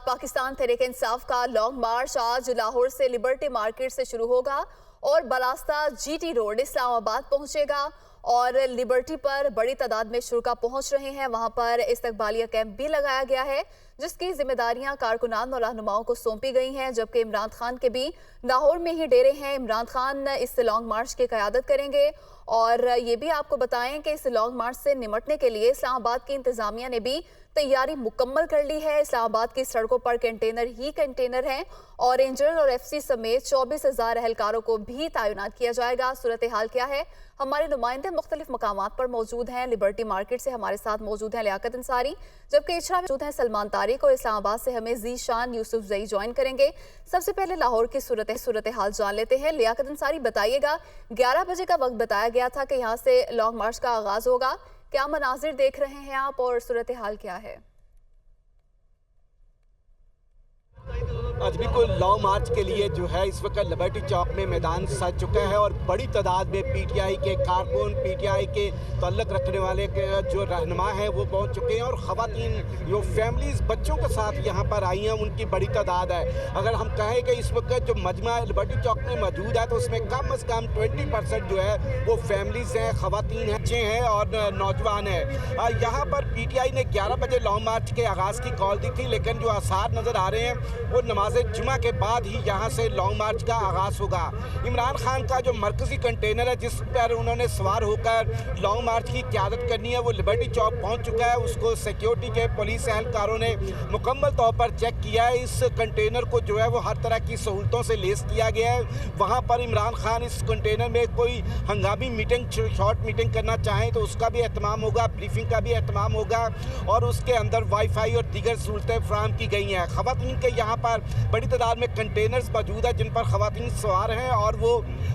पाकिस्तान तहरीक इंसाफ का लॉन्ग मार्च आज लाहौर से लिबर्टी मार्केट से शुरू होगा और बरास्ता जीटी रोड इस्लामाबाद पहुंचेगा और लिबर्टी पर बड़ी तादाद में शुरा पहुंच रहे हैं। वहां पर इस्तकबालिया कैंप भी लगाया गया है जिसकी जिम्मेदारियां कारकुनान और रहनुमाओं को सौंपी गई हैं, जबकि इमरान खान के भी लाहौर में ही डेरे हैं। इमरान खान इस लॉन्ग मार्च की क़यादत करेंगे और ये भी आपको बताएं कि इस लॉन्ग मार्च से निमटने के लिए इस्लामाबाद की इंतजामिया ने भी तैयारी मुकम्मल कर ली है। इस्लामाबाद की सड़कों पर कंटेनर ही कंटेनर हैं और रेंजर और एफसी समेत 24,000 एहलकारों को भी तैनात किया जाएगा। सूरत हाल क्या है, हमारे नुमाइंदे मुख्तलिफ मकामात पर मौजूद हैं। लिबर्टी मार्केट से हमारे साथ मौजूद हैं लियाकत अंसारी, जबकि इचरा में मौजूद हैं सलमान तारिक और इस्लामाबाद से हमें जीशान यूसुफ जई ज्वाइन करेंगे। सबसे पहले लाहौर की सूरत हाल जान लेते हैं। लियाकत अंसारी, बताइएगा 11 बजे का वक्त बताया गया था कि यहाँ से लॉन्ग मार्च का आगाज होगा, क्या मनाजिर देख रहे हैं आप और सूरत हाल क्या है? आज बिल्कुल लॉन्ग मार्च के लिए जो है इस वक्त लिबर्टी चौक में मैदान सज चुका है और बड़ी तादाद में पीटीआई के कारकुन, पीटीआई के तल्लुक़ रखने वाले के जो रहनुमा हैं वो पहुंच चुके हैं और ख़वातीन जो फैमिलीज़ बच्चों के साथ यहाँ पर आई हैं उनकी बड़ी तादाद है। अगर हम कहें कि इस वक्त जो मजमा लिबर्टी चौक में मौजूद है तो उसमें कम से कम 20% जो है वो फैमिलीज़ हैं, ख़वातीन हैं, बच्चे हैं और नौजवान हैं। यहाँ पर पीटीआई ने 11 बजे लॉन्ग मार्च के आगाज़ की कॉल दी थी, लेकिन जो आसार नज़र आ रहे हैं वो नमाज जुमा के बाद ही यहाँ से लॉन्ग मार्च का आगाज़ होगा। इमरान खान का जो मरकज़ी कंटेनर है जिस पर उन्होंने सवार होकर लॉन्ग मार्च की क़यादत करनी है वो लिबर्टी चौक पहुँच चुका है। उसको सिक्योरिटी के पुलिस एहलकारों ने मुकम्मल तौर पर चेक किया है। इस कंटेनर को जो है वो हर तरह की सहूलतों से लेस किया गया है। वहाँ पर इमरान खान इस कंटेनर में कोई हंगामी मीटिंग, शॉर्ट मीटिंग करना चाहें तो उसका भी एहतमाम होगा, ब्रीफिंग का भी एहतमाम होगा और उसके अंदर वाईफाई और दीगर सहूलतें फराहम की गई हैं। ख़वातीन के यहाँ पर बड़ी तादाद में कंटेनर्स मौजूद है जिन पर ख़वातीन सवार हैं और वो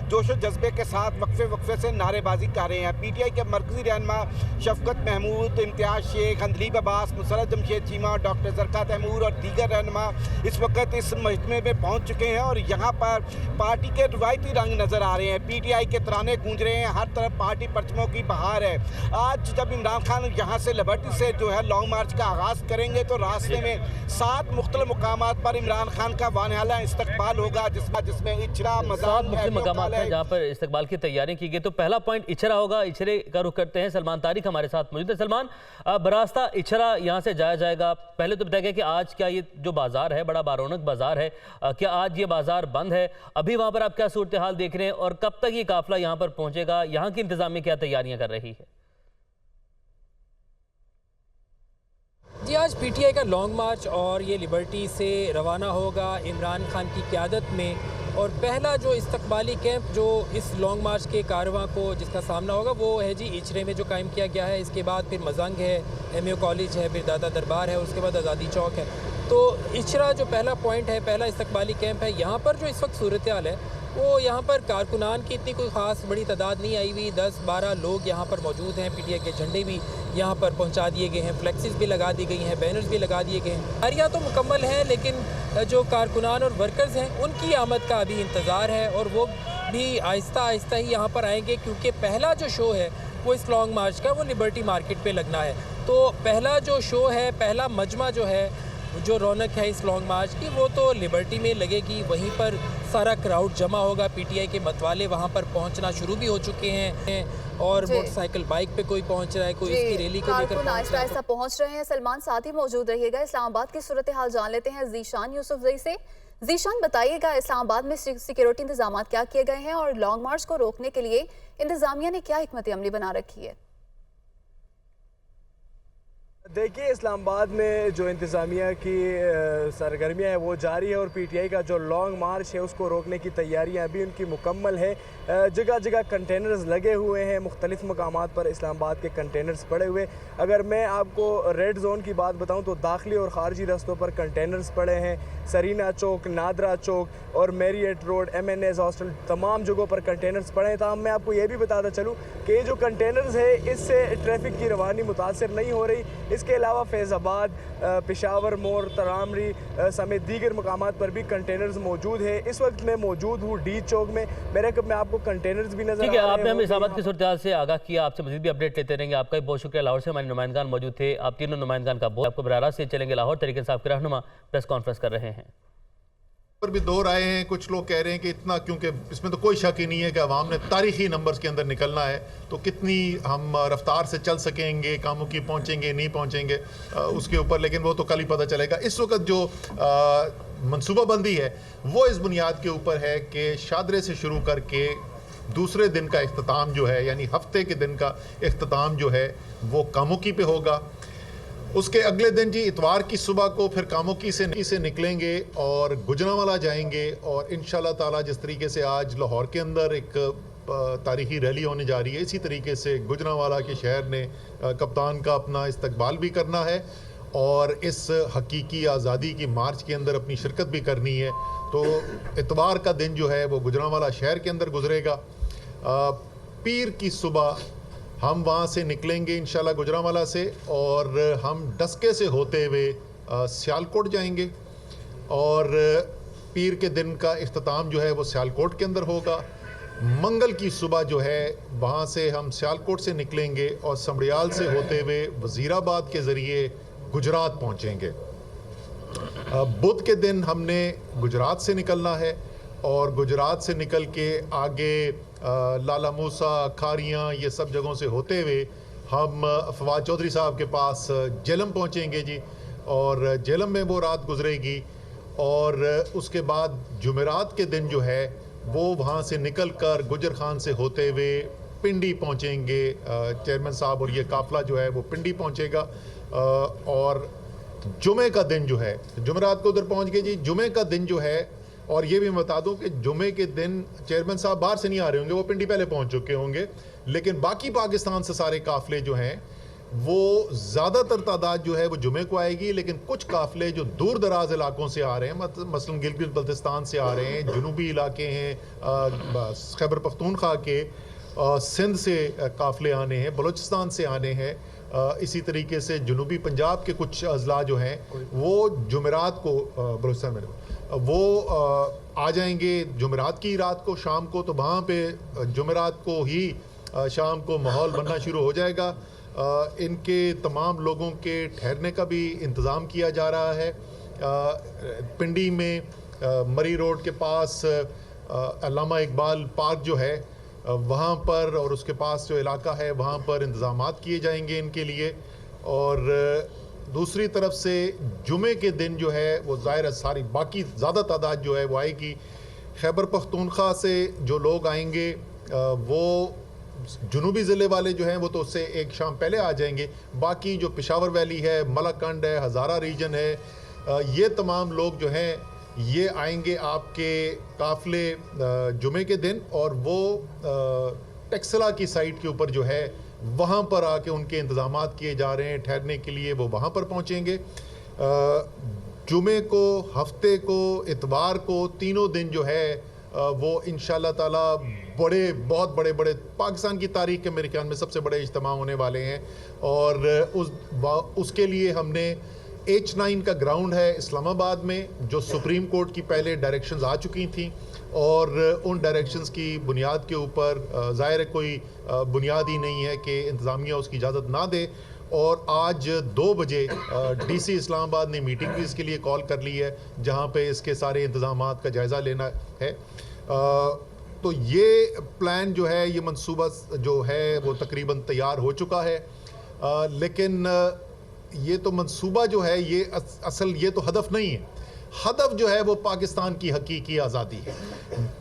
जोश व जज्बे के साथ वक्फे से नारेबाजी कर रहे हैं। पीटीआई के मरकज़ी रहनुमा शफकत महमूद, इम्तियाज़ शेख, अंदलीब अब्बास, मुसरत जमशेद चीमा, डॉक्टर ज़रका तैमूर और दीगर रहनुमा इस वक्त इस मजमे में पहुँच चुके हैं और यहाँ पर पार्टी के रवायती रंग नज़र आ रहे हैं। पीटीआई के तराने गूंज रहे हैं, हर तरफ पार्टी परचमों की बहार है। आज जब इमरान खान यहाँ से लिबर्टी से जो है लॉन्ग मार्च का आगाज़ करेंगे तो रास्ते में 7 मुख्तलिफ मकामात पर इमरान खान का वानहाला इस्तकबाल होगा जिसमें इचरा मकामात है जहाँ पर इस्तकबाल की तैयारी की गई। तो पहला पॉइंट इचरा होगा, इचरे का रुख करते हैं। सलमान तारिक हमारे साथ मौजूद है। सलमान, बरास्ता इचरा यहाँ से जाया जाएगा। पहले तो बताया गया कि आज क्या ये जो बाजार है बड़ा बारौनक बाजार है, क्या आज ये बाजार बंद है? अभी वहाँ पर आप क्या सूरत हाल देख रहे हैं और कब तक ये काफिला यहाँ पर पहुँचेगा? यहाँ की इंतजामिया क्या तैयारियाँ कर रही है? जी, आज पीटीआई का लॉन्ग मार्च और ये लिबर्टी से रवाना होगा इमरान खान की क़यादत में और पहला जो इस्तकबाली कैंप जो इस लॉन्ग मार्च के कारवां को जिसका सामना होगा वो है जी इचरे में जो कायम किया गया है। इसके बाद फिर मजंग है, एमयू कॉलेज है, फिर दादा दरबार है, उसके बाद आज़ादी चौक है। तो इचरा जो पहला पॉइंट है, पहला इस्तकबाली कैंप है। यहाँ पर जो इस वक्त सूरत हाल है वो यहाँ पर कारकुनान की इतनी कोई ख़ास बड़ी तादाद नहीं आई हुई। 10-12 लोग यहाँ पर मौजूद हैं। पीटीआई के झंडे भी यहाँ पर पहुँचा दिए गए हैं, फ्लेक्सिस भी लगा दी गई हैं, बैनर्स भी लगा दिए गए हैं। तैयारियाँ तो मुकम्मल हैं लेकिन जो कारकुनान और वर्कर्स हैं उनकी आमद का अभी इंतज़ार है और वो भी आहिस्ता आहिस्ता ही यहाँ पर आएँगे क्योंकि पहला जो शो है वो इस लॉन्ग मार्च का वो लिबर्टी मार्केट पर लगना है। तो पहला जो शो है, पहला मजमा जो है, जो रौनक है इस लॉन्ग मार्च की वो तो लिबर्टी में लगेगी। वहीं पर सारा क्राउड जमा होगा। पीटीआई के मतवाले वहां पर पहुंचना शुरू भी हो चुके हैं और मोटरसाइकिल बाइक पे कोई पहुंच रहा है, कोई इसकी रैली को लेकर आहिस्ता पहुंच रहे हैं। सलमान, साथ ही मौजूद रहिएगा। इस्लामाबाद की सूरत हाल जान लेते हैं जीशान यूसुफ जई से। जीशान, बताइएगा इस्लामाबाद में सिक्योरिटी इंतजाम क्या किए गए हैं और लॉन्ग मार्च को रोकने के लिए इंतजामिया ने क्या हिकमत अमली बना रखी है? देखिए, इस्लामाबाद में जो इंतज़ामिया की सरगर्मियाँ हैं वो जारी है और पीटीआई का जो लॉन्ग मार्च है उसको रोकने की तैयारियां अभी उनकी मुकम्मल है। जगह जगह कंटेनर्स लगे हुए हैं, मुख्तलिफ मकामात पर इस्लामाबाद के कंटेनर्स पड़े हुए। अगर मैं आपको रेड जोन की बात बताऊं तो दाखिली और ख़ारजी रस्तों पर कंटेनर्स पड़े हैं। सरीना चौक, नादरा चौक और मेरियट रोड, MNS हॉस्टल, तमाम जगहों पर कंटेनर्स पड़े हैं। तमाम मैं आपको ये भी बताता चलूँ कि ये जो कंटेनर्स है इससे ट्रैफिक की रवानी मुतासर नहीं हो रही। इसके अलावा फैज़ाबाद, पेशावर मोड़, तरामरी समेत दीगर मकामात पर भी कंटेनर्स मौजूद है। इस वक्त मैं मौजूद हूँ डी चौक में, मेरे कब में आपको कंटेनर्स भी नजर आ रहे हैं। आपने हमें इस्लामाबाद की सूरत से आगाह किया, आपसे मजीद भी अपडेट लेते रहेंगे। आपका भी बहुत शुक्रिया। लाहौर से हमारे नुमाइंदगान मौजूद थे, आप तीनों नुमाइंदगान का बहुत आपको बराह रास्त से चलेंगे। लाहौर तरीके से आपके रहनुमा प्रेस कॉन्फ्रेंस कर रहे हैं। पर भी दो राय हैं। कुछ लोग कह रहे हैं कि इतना, क्योंकि इसमें तो कोई शक ही नहीं है कि अवाम ने तारीखी नंबर्स के अंदर निकलना है, तो कितनी हम रफ्तार से चल सकेंगे, कामों की पहुंचेंगे नहीं पहुंचेंगे उसके ऊपर, लेकिन वो तो कल ही पता चलेगा। इस वक्त जो मनसूबाबंदी है वो इस बुनियाद के ऊपर है कि शादरे से शुरू करके दूसरे दिन का इख्तिताम जो है, यानी हफ्ते के दिन का इख्तिताम जो है वो कामोकी पे होगा। उसके अगले दिन जी इतवार की सुबह को फिर कामोकी से निकलेंगे और गुजरांवाला जाएंगे, और इंशाल्लाह ताला जिस तरीके से आज लाहौर के अंदर एक तारीखी रैली होने जा रही है, इसी तरीके से गुजरांवाला के शहर ने कप्तान का अपना इस्तकबाल भी करना है और इस हकीकी आज़ादी की मार्च के अंदर अपनी शिरकत भी करनी है। तो इतवार का दिन जो है वो गुजरांवाला शहर के अंदर गुजरेगा। पीर की सुबह हम वहाँ से निकलेंगे इंशाल्लाह गुजरांवाला से, और हम डस्के से होते हुए सियालकोट जाएंगे, और पीर के दिन का इख्तिताम जो है वो सियालकोट के अंदर होगा। मंगल की सुबह जो है वहाँ से हम सियालकोट से निकलेंगे और समड़ियाल से होते हुए वज़ीराबाद के ज़रिए गुजरात पहुँचेंगे। बुध के दिन हमने गुजरात से निकलना है, और गुजरात से निकल के आगे लाला मूसा, खारियाँ, ये सब जगहों से होते हुए हम फवाद चौधरी साहब के पास जेलम पहुँचेंगे जी, और जेलम में वो रात गुजरेगी। और उसके बाद जुमेरात के दिन जो है वो वहाँ से निकल कर गुजर खान से होते हुए पिंडी पहुँचेंगे। चेयरमैन साहब और ये काफ़िला जो है वो पिंडी पहुँचेगा। और जुमे का दिन जो है, जुमेरात को उधर पहुँच गए जी। जुमे का दिन जो है, और ये भी मैं बता दूं कि जुमे के दिन चेयरमैन साहब बाहर से नहीं आ रहे होंगे, वो पिंडी पहले पहुंच चुके होंगे, लेकिन बाकी पाकिस्तान से सारे काफ़िले जो हैं वो ज़्यादातर तादाद जो है वो जुमे को आएगी। लेकिन कुछ काफ़िले जो दूर दराज इलाकों से आ रहे हैं, मसलन गिलगित बल्तिस्तान से आ रहे हैं, जनूबी इलाके हैं, खैबर पख्तूनख्वा के, सिंध से काफ़िले आने हैं, बलूचिस्तान से आने हैं, इसी तरीके से जनूबी पंजाब के कुछ अजला जो हैं वो जुमेरात को बलूचिस्तान में वो आ जाएंगे जुमेरात की रात को, शाम को। तो वहाँ पे जुमेरात को ही शाम को माहौल बनना शुरू हो जाएगा। इनके तमाम लोगों के ठहरने का भी इंतज़ाम किया जा रहा है। पिंडी में मरी रोड के पास अल्लामा इकबाल पार्क जो है वहाँ पर, और उसके पास जो इलाका है वहाँ पर इंतज़ामात किए जाएंगे इनके लिए। और दूसरी तरफ से जुमे के दिन जो है वो ज़ाहिर है सारी बाकी ज़्यादा तादाद जो है वो आएगी। खैबर पख्तूनख्वा से जो लोग आएंगे वो जनूबी ज़िले वाले जो हैं वो तो उससे एक शाम पहले आ जाएंगे। बाकी जो पेशावर वैली है, मलाकंड है, हज़ारा रीजन है, ये तमाम लोग जो हैं ये आएंगे आपके काफ़िले जुमे के दिन, और वो टेक्सला की साइट के ऊपर जो है वहाँ पर आके उनके इंतज़ामात किए जा रहे हैं ठहरने के लिए, वो वहाँ पर पहुँचेंगे। जुमे को, हफ्ते को, इतवार को, तीनों दिन जो है वो इंशाल्लाह ताला बहुत बड़े पाकिस्तान की तारीख के मेरे ख्याल में सबसे बड़े इज्तिमा होने वाले हैं। और उसके लिए हमने H9 का ग्राउंड है इस्लामाबाद में, जो सुप्रीम कोर्ट की पहले डायरेक्शंस आ चुकी थी, और उन डायरेक्शंस की बुनियाद के ऊपर ज़ाहिर है कोई बुनियाद ही नहीं है कि इंतज़ामिया उसकी इजाज़त ना दे। और आज 2 बजे DC इस्लामाबाद ने मीटिंग भी इसके लिए कॉल कर ली है, जहाँ पे इसके सारे इंतज़ामात का जायज़ा लेना है। तो ये प्लान जो है, ये मंसूबा जो है वो तकरीबन तैयार हो चुका है। लेकिन ये तो मंसूबा जो है ये असल ये तो हदफ नहीं है। हदफ जो है वो पाकिस्तान की हकीकी आज़ादी है।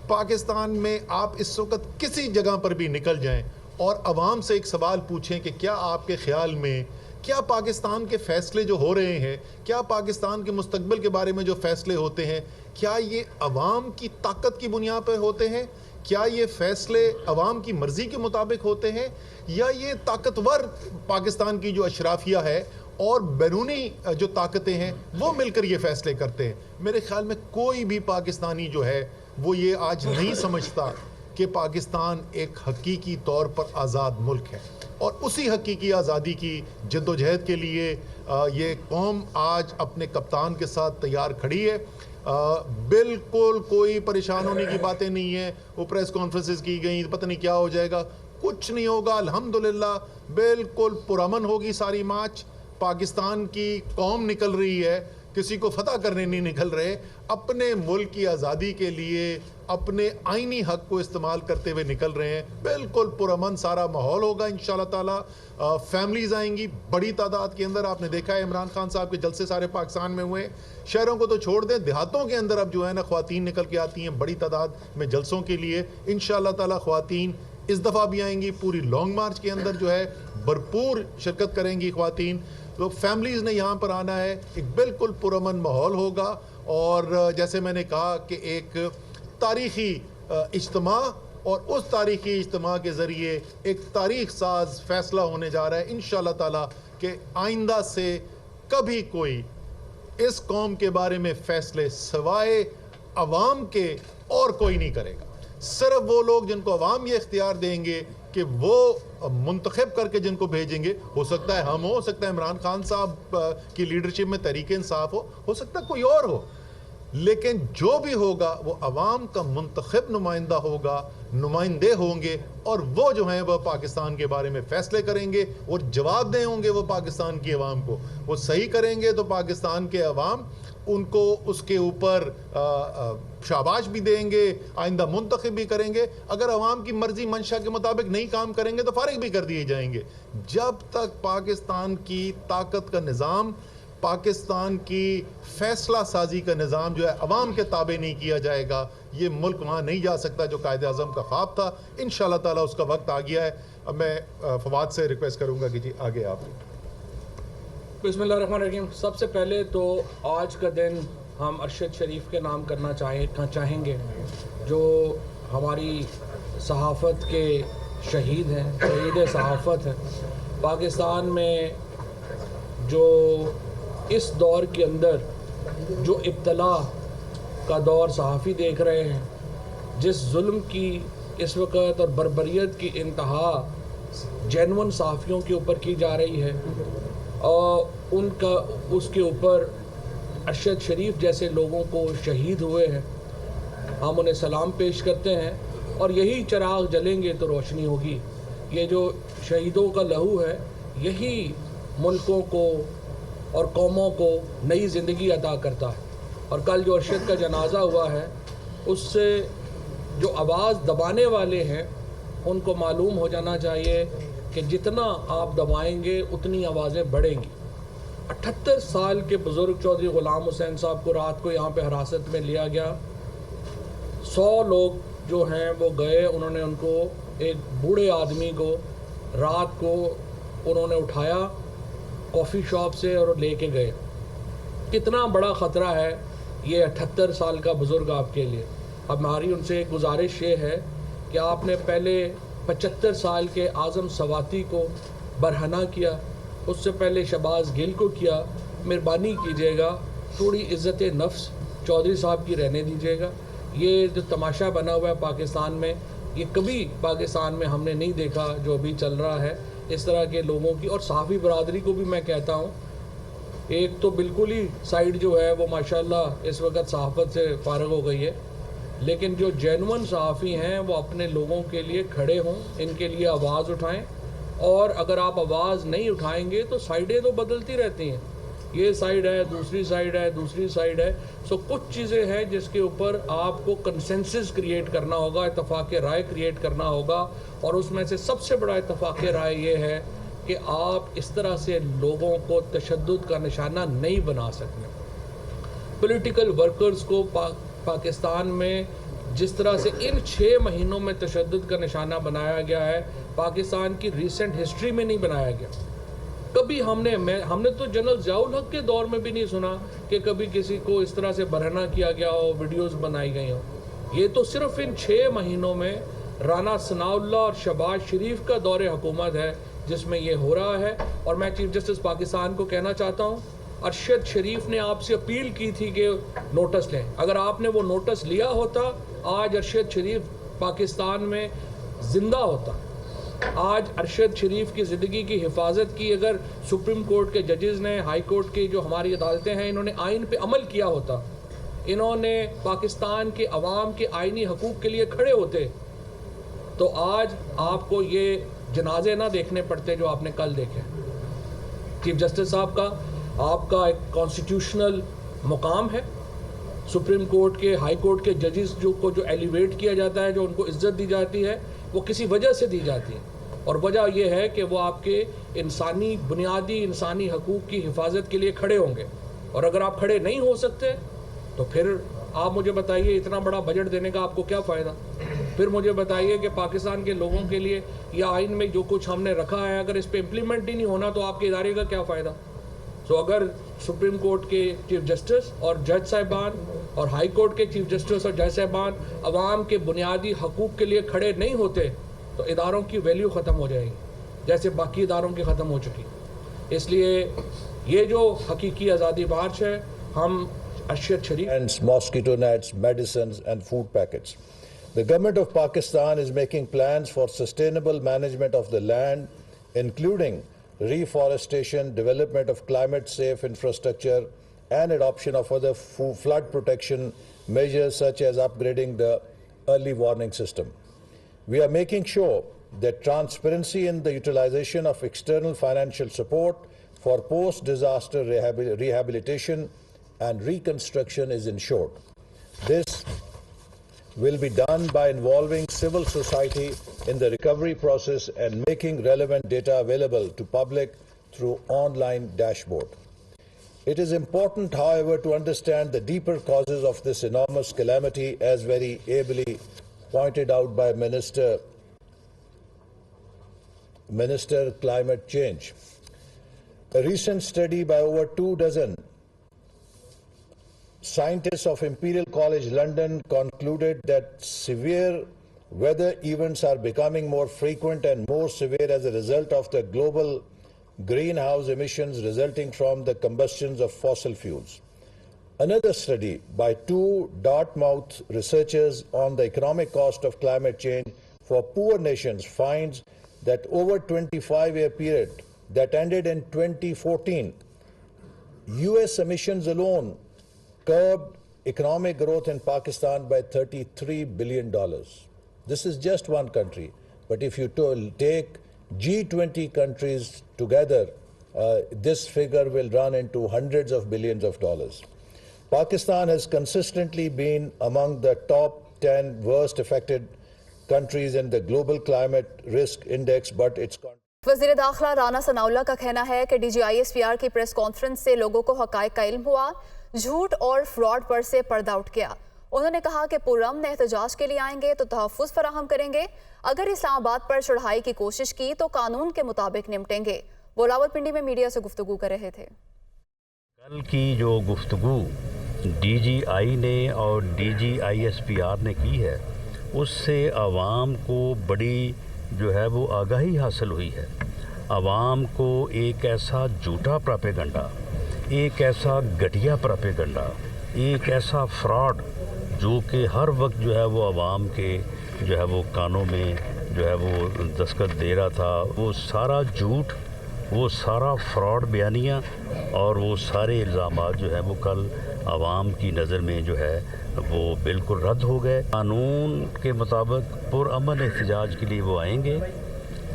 पाकिस्तान में आप इस वक्त किसी जगह पर भी निकल जाएं और आवाम से एक सवाल पूछें कि क्या आपके ख्याल में, क्या पाकिस्तान के फ़ैसले जो हो रहे हैं, क्या पाकिस्तान के मुस्तकबिल के बारे में जो फ़ैसले होते हैं, क्या ये अवाम की ताकत की बुनियाद पर होते हैं? क्या ये फ़ैसले अवाम की मर्ज़ी के मुताबिक होते हैं, या ये ताकतवर पाकिस्तान की जो अशराफिया है और बैरूनी जो ताकतें हैं वो मिलकर ये फ़ैसले करते हैं? मेरे ख्याल में कोई भी पाकिस्तानी जो है वो ये आज नहीं समझता कि पाकिस्तान एक हकीकी तौर पर आज़ाद मुल्क है। और उसी हकीकी आज़ादी की जद्दोजहद के लिए ये कौम आज अपने कप्तान के साथ तैयार खड़ी है। बिल्कुल कोई परेशान होने की बातें नहीं है। वो प्रेस कॉन्फ्रेंसेस की गई, पता नहीं क्या हो जाएगा, कुछ नहीं होगा। अल्हम्दुलिल्लाह बिल्कुल पुरअमन होगी सारी मार्च। पाकिस्तान की कौम निकल रही है, किसी को फतह करने नहीं निकल रहे, अपने मुल्क की आज़ादी के लिए अपने आईनी हक को इस्तेमाल करते हुए निकल रहे हैं। बिल्कुल पुरअमन सारा माहौल होगा इंशाल्लाह ताला। फैमिलीज आएंगी बड़ी तादाद के अंदर। आपने देखा है इमरान खान साहब के जलसे सारे पाकिस्तान में हुए। शहरों को तो छोड़ दें, देहातों के अंदर अब जो है ना ख्वातीन निकल के आती हैं बड़ी तादाद में जलसों के लिए। इंशाल्लाह ताला ख्वातीन इस दफ़ा भी आएंगी। पूरी लॉन्ग मार्च के अंदर जो है भरपूर शिरकत करेंगी ख्वातीन। तो फैमिलीज़ ने यहाँ पर आना है, एक बिल्कुल पुरअमन माहौल होगा। और जैसे मैंने कहा कि एक तारीख़ी इज्तिमा, और उस तारीख़ी इज्तिमा के ज़रिए एक तारीख़ साज फ़ैसला होने जा रहा है इंशाअल्लाह ताला कि आइंदा से कभी कोई इस कौम के बारे में फ़ैसले सिवाय अवाम के और कोई नहीं करेगा। सिर्फ वो लोग जिनको अवाम ये इख्तियार देंगे कि वो मुंतखब करके जिनको भेजेंगे, हो सकता है हम हो सकता है इमरान खान साहब की लीडरशिप में तहरीक इंसाफ हो सकता है कोई और हो, लेकिन जो भी होगा वो अवाम का मुंतखब नुमाइंदा होगा, नुमाइंदे होंगे, और वो जो हैं वह पाकिस्तान के बारे में फ़ैसले करेंगे और जवाबदेह होंगे वो पाकिस्तान की अवाम को। वो सही करेंगे तो पाकिस्तान के अवाम उनको उसके ऊपर शाबाश भी देंगे, आइंदा मुंतखब भी करेंगे। अगर अवाम की मर्जी मंशा के मुताबिक नहीं काम करेंगे तो फारिग भी कर दिए जाएंगे। जब तक पाकिस्तान की ताकत का निज़ाम, पाकिस्तान की फैसला साजी का निज़ाम जो है अवाम के ताबे नहीं किया जाएगा, ये मुल्क वहाँ नहीं जा सकता जो कायदे आज़म का ख्वाब था। इंशाअल्लाह ताला उसका वक्त आ गया है। अब मैं फवाद से रिक्वेस्ट करूँगा कि जी आगे आप। बिस्मिल्लाहिर्रहमानिर्रहीम। सबसे पहले तो आज का दिन हम अरशद शरीफ के नाम करना चाहेंगे, जो हमारी सहाफ़त के शहीद हैं, शहीद सहाफ़त हैं। पाकिस्तान में जो इस दौर के अंदर जो इब्तला का दौर सहाफ़ी देख रहे हैं, जिस जुल्म की इस वक्त और बर्बरियत की इंतहा जेन्युइन सहाफ़ियों के ऊपर की जा रही है, और उनका उसके ऊपर अरशद शरीफ जैसे लोगों को शहीद हुए हैं, हम उन्हें सलाम पेश करते हैं। और यही चिराग जलेंगे तो रोशनी होगी। ये जो शहीदों का लहू है, यही मुल्कों को और कौमों को नई ज़िंदगी अता करता है। और कल जो अरशद का जनाजा हुआ है, उससे जो आवाज़ दबाने वाले हैं उनको मालूम हो जाना चाहिए कि जितना आप दबाएंगे उतनी आवाज़ें बढ़ेंगी। 78 साल के बुज़ुर्ग चौधरी ग़ुलाम हुसैन साहब को रात को यहाँ पे हिरासत में लिया गया। 100 लोग जो हैं वो गए, उन्होंने उनको, एक बूढ़े आदमी को रात को उन्होंने उठाया कॉफ़ी शॉप से और लेके गए। कितना बड़ा ख़तरा है ये 78 साल का बुज़ुर्ग आपके लिए। अब हमारी उनसे एक गुजारिश ये है कि आपने पहले 75 साल के आज़म सवाती को बरहना किया, उससे पहले शहबाज गिल को किया। मेहरबानी कीजिएगा, थोड़ी इज़्ज़त नफ्स चौधरी साहब की रहने दीजिएगा। ये जो तमाशा बना हुआ है पाकिस्तान में, ये कभी पाकिस्तान में हमने नहीं देखा जो अभी चल रहा है इस तरह के लोगों की। और सहाफ़ी बरादरी को भी मैं कहता हूँ, एक तो बिल्कुल ही साइड जो है वो माशाल्लाह इस वक्त सहाफ़त से फ़ारिग हो गई है, लेकिन जो जेन्युइन सहाफ़ी हैं वो अपने लोगों के लिए खड़े हों, इनके लिए आवाज़ उठाएं। और अगर आप आवाज़ नहीं उठाएंगे तो साइडें तो बदलती रहती हैं, ये साइड है, दूसरी साइड है, दूसरी साइड है। सो कुछ चीज़ें हैं जिसके ऊपर आपको कंसेंसस क्रिएट करना होगा, इत्तफ़ाक़ राय क्रिएट करना होगा। और उसमें से सबसे बड़ा इत्तफ़ाक़ राय ये है कि आप इस तरह से लोगों को तशद्दुद का निशाना नहीं बना सकते। पॉलिटिकल वर्कर्स को पाकिस्तान में जिस तरह से इन 6 महीनों में तशद्दुद का निशाना बनाया गया है, पाकिस्तान की रीसेंट हिस्ट्री में नहीं बनाया गया कभी। हमने तो जनरल ज़ियाउल हक के दौर में भी नहीं सुना कि कभी किसी को इस तरह से बरहना किया गया हो, वीडियोस बनाई गई हो। ये तो सिर्फ इन 6 महीनों में राना सनाउल्लाह और शहबाज शरीफ का दौरे हुकूमत है जिसमें ये हो रहा है। और मैं चीफ जस्टिस पाकिस्तान को कहना चाहता हूँ, अरशद शरीफ ने आपसे अपील की थी कि नोटिस लें। अगर आपने वो नोटिस लिया होता, आज अरशद शरीफ पाकिस्तान में ज़िंदा होता। आज अरशद शरीफ की ज़िंदगी की हिफाजत की अगर सुप्रीम कोर्ट के जजेस ने, हाई कोर्ट की जो हमारी अदालतें हैं, इन्होंने आइन पे अमल किया होता, इन्होंने पाकिस्तान के अवाम के आइनी हकूक़ के लिए खड़े होते, तो आज आपको ये जनाजे ना देखने पड़ते जो आपने कल देखे। चीफ जस्टिस साहब का आपका एक कॉन्स्टिट्यूशनल मुकाम है, सुप्रीम कोर्ट के, हाई कोर्ट के जजेस जो एलिवेट किया जाता है, जो उनको इज्जत दी जाती है, वो किसी वजह से दी जाती है, और वजह यह है कि वो आपके इंसानी, बुनियादी इंसानी हकूक़ की हिफाजत के लिए खड़े होंगे। और अगर आप खड़े नहीं हो सकते तो फिर आप मुझे बताइए इतना बड़ा बजट देने का आपको क्या फ़ायदा। फिर मुझे बताइए कि पाकिस्तान के लोगों के लिए या आइन में जो कुछ हमने रखा है, अगर इस पर इम्प्लीमेंट ही नहीं होना तो आपके इदारे का क्या फ़ायदा। तो अगर सुप्रीम कोर्ट के चीफ जस्टिस और जज साहिबान और हाई कोर्ट के चीफ जस्टिस और जज साहिबान अवाम के बुनियादी हकूक़ के लिए खड़े नहीं होते तो इदारों की वैल्यू ख़त्म हो जाएगी, जैसे बाकी इदारों की ख़त्म हो चुकी। इसलिए ये जो हकीकी आज़ादी मार्च है, हम Arshad Sharif and mosquito nets, medicines and food packets. The government of Pakistan is making plans for sustainable management of the land, including reforestation, development of climate-safe infrastructure, and adoption of other flood protection measures such as upgrading the early warning system. We are making sure that transparency in the utilization of external financial support for post-disaster rehabilitation and reconstruction is ensured. This will be done by involving civil society in the recovery process and making relevant data available to public through online dashboard. It is important, however, to understand the deeper causes of this enormous calamity, as very ably pointed out by Minister Climate Change. A recent study by over 24 scientists of Imperial College London concluded that severe weather events are becoming more frequent and more severe as a result of the global greenhouse emissions resulting from the combustions of fossil fuels. Another study by 2 Dartmouth researchers on the economic cost of climate change for poor nations finds that over 25-year period that ended in 2014, US emissions alone curbed economic growth in Pakistan by $33 billion. This is just one country, but if you take G20 countries together, this figure will run into hundreds of billions of dollars. Pakistan has consistently been among the top 10 worst affected countries in the Global Climate Risk Index, but its वज़ीर दाखिला राना सनाउल्लाह का कहना है कि DGISPR की press conference से लोगों को हक़ाइक़ का इल्म हुआ, झूठ और फ्रॉड पर से पर्दा उठ गया। उन्होंने कहा कि पुरअमन एहतजाज के लिए आएंगे तो तहफ़्फ़ुज़ फराहम करेंगे, अगर इस्लामाबाद पर चढ़ाई की कोशिश की तो कानून के मुताबिक निपटेंगे। वो रावलपिंडी में मीडिया से गुफ्तगू कर रहे थे। कल की जो गुफ्तगू DGI ने और DGISPR ने की है, उससे आवाम को बड़ी जो है वो आगाही हासिल हुई है। आवाम को एक ऐसा झूठा प्रोपेगेंडा, एक ऐसा घटिया प्रोपेगेंडा, एक ऐसा फ्रॉड जो कि हर वक्त जो है वो आवाम के जो है वो कानों में जो है वो दस्तखत दे रहा था, वो सारा झूठ, वो सारा फ्रॉड बयानियाँ और वो सारे इल्ज़ामात जो है वो कल आवाम की नज़र में जो है वो बिल्कुल रद्द हो गए। कानून के मुताबिक पुरअमन एहतजाज के लिए वो आएंगे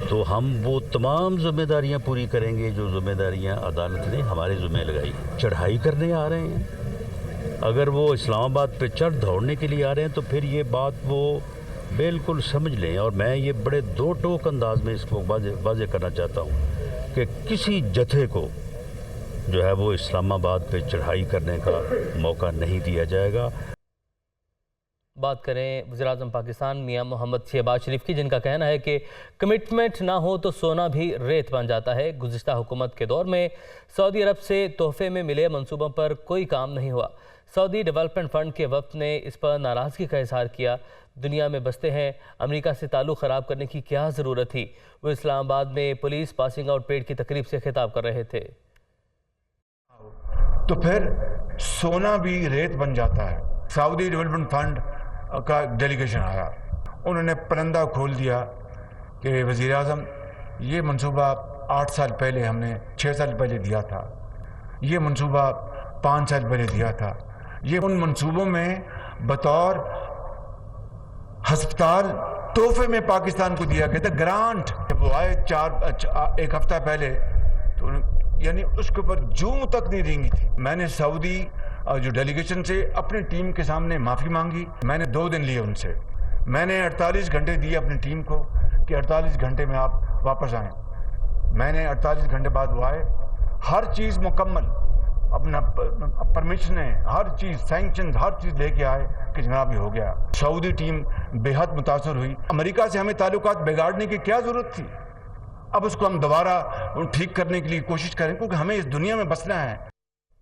तो हम वो तमाम ज़िम्मेदारियाँ पूरी करेंगे जो ज़िम्मेदारियाँ अदालत ने हमारे ज़िम्मे लगाई। चढ़ाई करने आ रहे हैं, अगर वो इस्लामाबाद पे चढ़ दौड़ने के लिए आ रहे हैं तो फिर ये बात वो बिल्कुल समझ लें। और मैं ये बड़े दो टोक अंदाज में इसको वाज़ेह करना चाहता हूँ कि किसी जत्थे को जो है वो इस्लामाबाद पे चढ़ाई करने का मौका नहीं दिया जाएगा। बात करें वज़ीर-ए-आज़म पाकिस्तान मियां मोहम्मद शहबाज शरीफ की, जिनका कहना है कि कमिटमेंट ना हो तो सोना भी रेत बन जाता है। गुज़िश्ता हुकूमत के दौर में सऊदी अरब से तोहफे में मिले मंसूबों पर कोई काम नहीं हुआ। सऊदी डेवलपमेंट फ़ंड के वफ़द ने इस पर नाराज़गी का इजहार किया। दुनिया में बसते हैं, अमेरिका से ताल्लुक़ ख़राब करने की क्या ज़रूरत थी। वो इस्लामाबाद में पुलिस पासिंग आउट परेड की तकरीब से खिताब कर रहे थे। तो फिर सोना भी रेत बन जाता है। सऊदी डेवलपमेंट फंड का डेलीगेशन आया, उन्होंने परंदा खोल दिया कि वज़ीर आज़म ये मंसूबा 8 साल पहले हमने 6 साल पहले दिया था, ये मंसूबा 5 साल पहले दिया था। ये उन मंसूबों में बतौर हस्पताल तोहफे में पाकिस्तान को दिया गया था, ग्रांट। जब वो आए एक हफ्ता पहले तो यानी उसके ऊपर जूं तक नहीं रेंगी थी। मैंने सऊदी जो डेलीगेशन से अपनी टीम के सामने माफ़ी मांगी। मैंने 2 दिन लिए उनसे। मैंने 48 घंटे दिए अपनी टीम को कि 48 घंटे में आप वापस आएँ। मैंने 48 घंटे बाद वो आए, हर चीज़ मुकम्मल, अपना परमिशन है, हर चीज़, सैंक्शन, हर चीज़ लेके आए कि जनाब ये हो गया। सऊदी टीम बेहद मुतासर हुई। अमेरिका से हमें ताल्लुकात बिगाड़ने की क्या ज़रूरत थी? अब उसको हम दोबारा ठीक करने के लिए कोशिश करें, क्योंकि हमें इस दुनिया में बसना है।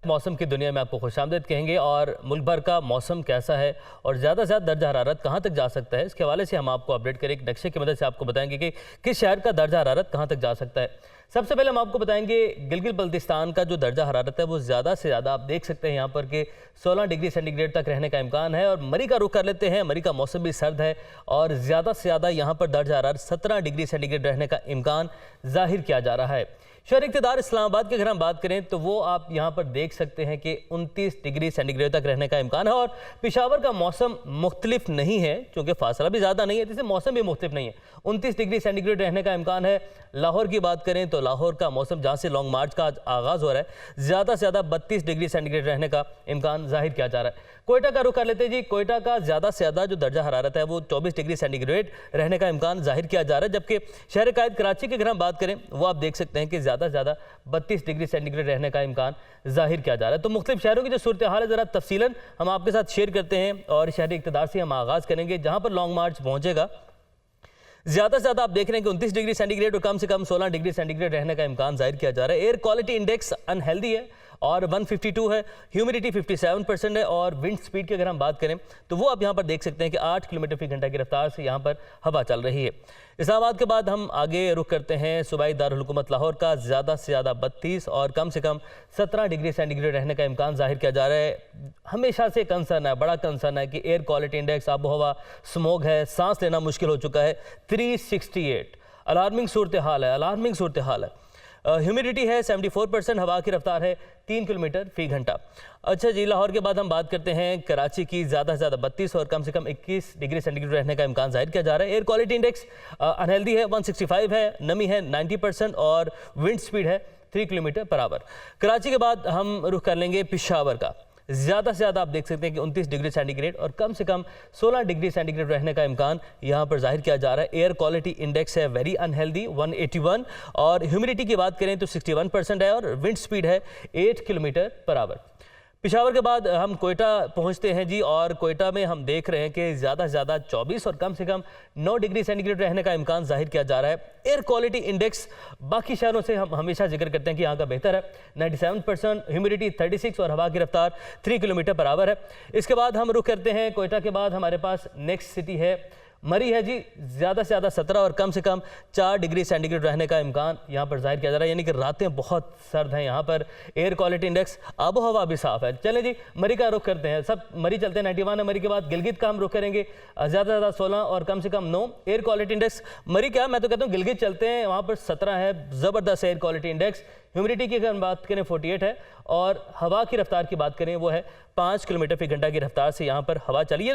मौसम की दुनिया में आपको खुशामदीद कहेंगे और मुल्क भर का मौसम कैसा है और ज़्यादा से ज़्यादा दर्जा हरारत कहाँ तक जा सकता है, इसके हवाले से हम आपको अपडेट करें। एक नक्शे की मदद से आपको बताएंगे कि किस शहर का दर्जा हरारत कहाँ तक जा सकता है। सबसे पहले हम आपको बताएंगे गिलगित बल्तिस्तान का जो दर्जा हरारत है वो ज़्यादा से ज़्यादा आप देख सकते हैं यहाँ पर कि 16 डिग्री सेंटीग्रेड तक रहने का इम्कान है। और मरी का रुख कर लेते हैं। मरी का मौसम भी सर्द है और ज़्यादा से ज़्यादा यहाँ पर दर्जा हरारत 17 डिग्री सेंटीग्रेड रहने का इम्कान जाहिर किया जा रहा है। शहर इक़्तिदार इस्लामाबाद की अगर हम बात करें तो वो आप यहाँ पर देख सकते हैं कि 29 डिग्री सेंटीग्रेड तक रहने का इम्कान है। और पेशावर का मौसम मुख्तलिफ नहीं है, क्योंकि फासला भी ज़्यादा नहीं है, जिससे मौसम भी मुख्तलिफ नहीं है। 29 डिग्री सेंटीग्रेड रहने का इम्कान है। लाहौर की बात करें तो लाहौर का मौसम, जहाँ से लॉन्ग मार्च का आगाज़ हो रहा है, ज़्यादा से ज़्यादा 32 डिग्री सेंटीग्रेड रहने का इम्कान जाहिर किया जा रहा है। कोयटा का रुख कर लेते हैं जी। कोयटा का ज़्यादा से ज़्यादा जो दर्जा हरारत है वो 24 डिग्री सेंटीग्रेड रहने का इम्कान जाहिर किया जा रहा है। जबकि शहर कायद कराची की अगर हम बात करें वो आप देख सकते हैं कि ज़्यादा से ज़्यादा 32 डिग्री सेंटीग्रेड रहने का इम्कान जाहिर किया जा रहा है। तो मुख्तलिफ शहरों की जो सूरत हाल है ज़रा तफसीलन हम आपके साथ शेयर करते हैं और शहरी इक़्तिदार से हम आगाज़ करेंगे, जहाँ पर लॉन्ग मार्च पहुँचेगा। ज़्यादा से ज़्यादा आप देख रहे हैं कि 29 डिग्री सेंटीग्रेड और कम से कम 16 डिग्री सेंटीग्रेड रहने का इम्कान जाहिर किया जा रहा है। एयर क्वालिटी इंडेक्स अनहेल्दी है और 152 है। ह्यूमिडिटी 57% है। और विंड स्पीड की अगर हम बात करें तो वो आप यहाँ पर देख सकते हैं कि 8 किलोमीटर फी घंटा की रफ्तार से यहाँ पर हवा चल रही है। इस्लामाबाद के बाद हम आगे रुख करते हैं सूबाई दारुल हुकूमत लाहौर का। ज़्यादा से ज़्यादा 32 और कम से कम 17 डिग्री सेंटीग्रेड रहने का इम्कान जाहिर किया जा रहा है। हमेशा से कंसर्न है, बड़ा कंसर्न है कि एयर क्वालिटी इंडेक्स, आबो हवा, स्मोग है, सांस लेना मुश्किल हो चुका है। 368 अलार्मिंग सूरत हाल है, अलार्मिंग सूरत हाल है। ह्यूमिडिटी है 74%, हवा की रफ्तार है 3 किलोमीटर फी घंटा। अच्छा जी, लाहौर के बाद हम बात करते हैं कराची की। ज़्यादा से ज़्यादा 32 और कम से कम 21 डिग्री सेंटीग्रेड रहने का इम्कान जाहिर किया जा रहा है। एयर क्वालिटी इंडेक्स अनहेल्दी है, 165 है, नमी है 90% और विंड स्पीड है 3 किलोमीटर पर आवर। कराची के बाद हम रुख कर लेंगे पेशावर का। ज़्यादा से ज़्यादा आप देख सकते हैं कि 29 डिग्री सेंटीग्रेड और कम से कम 16 डिग्री सेंटीग्रेड रहने का इम्कान यहाँ पर जाहिर किया जा रहा है। एयर क्वालिटी इंडेक्स है वेरी अनहेल्दी 181 और ह्यूमिडिटी की बात करें तो 61% है और विंड स्पीड है 8 किलोमीटर पर आवर। पेशावर के बाद हम कोयटा पहुंचते हैं जी और कोयटा में हम देख रहे हैं कि ज़्यादा से ज़्यादा 24 और कम से कम 9 डिग्री सेंटीग्रेड रहने का इम्कान जाहिर किया जा रहा है। एयर क्वालिटी इंडेक्स बाकी शहरों से हम हमेशा जिक्र करते हैं कि यहाँ का बेहतर है, 97%, ह्यूमिडिटी 36 और हवा की रफ्तार 3 किलोमीटर पर आवर है। इसके बाद हम रुख करते हैं कोयटा के बाद हमारे पास नेक्स्ट सिटी है मरी है जी। ज़्यादा से ज़्यादा 17 और कम से कम 4 डिग्री सेंटीग्रेड रहने का इम्कान यहाँ पर जाहिर किया जा रहा है, यानी कि रातें बहुत सर्द हैं यहाँ पर। एयर क्वालिटी इंडेक्स, आबो हवा भी साफ़ है। चलें जी, मरी का रुख करते हैं। सब मरी चलते हैं, 91 है मरी के बाद। गिलगित का हम रुख करेंगे, ज़्यादा से ज़्यादा 16 और कम से कम 9। एयर क्वालिटी इंडेक्स मरी क्या, मैं तो कहता हूँ गिलगित चलते हैं, वहाँ पर 17 है, ज़बरदस्त एयर क्वालिटी इंडेक्स। ह्यूमिडिटी की अगर हम बात करें 48 है और हवा की रफ्तार की बात करें वो है 5 किलोमीटर फी घंटा की रफ्तार से यहाँ पर हवा चली है।